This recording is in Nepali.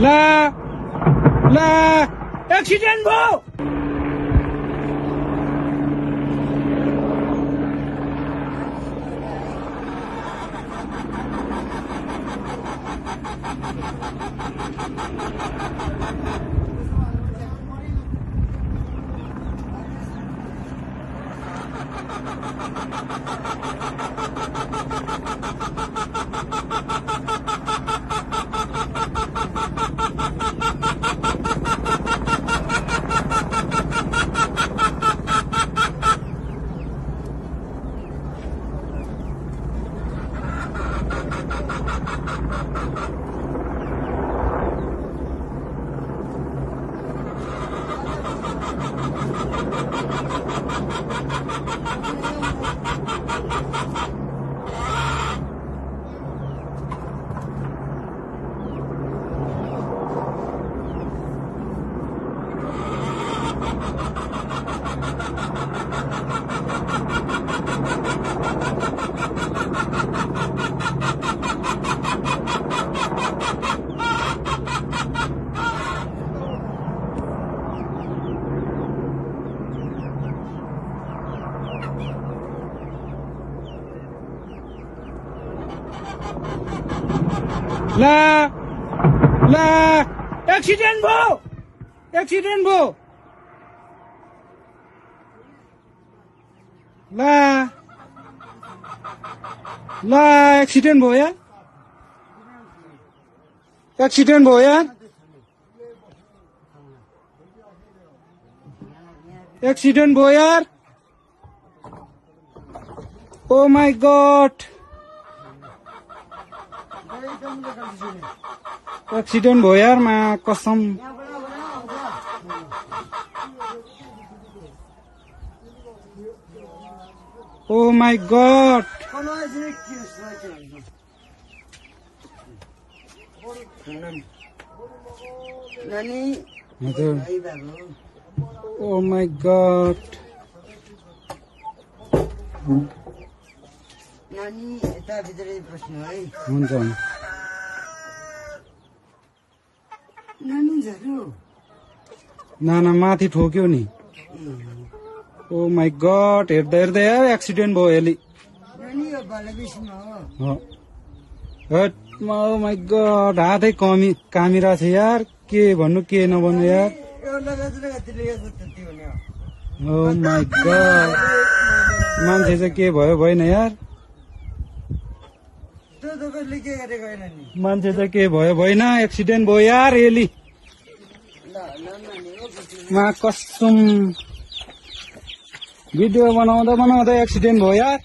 ला ला एक्सिडेन्ट भयो ला ला एक्सिडेन्ट भयो ला ला एक्सिडेन्ट भयो यार एक्सिडेन्ट भयो यार एक्सिडेन्ट भयो यार ओ माय गॉड एक्सिडेन्ट भयो यार मा कसम oh my god oh my god नानी यता भित्रै बस्नु है हुन्छ नानी झर्नु नाना माथि ठोक्यो नि ओ माय गॉड हेर्दा हेर्दा यार एक्सिडेन्ट भयो यसले नानी यो बालबिसमा हो ओ माय गॉड हातै कामिरा छ यार के भन्नु के नभन्नु यार यो लगातिर यो त्यति हुने हो ओ माय गॉड मान्छे चाहिँ के भयो भएन यार त्यो कसले के गरेको होइन नि मान्छे चाहिँ के भयो भएन एक्सिडेन्ट भयो यार यसले मा कसम भिडियो बनाउँदा एक्सिडेन्ट भयो यार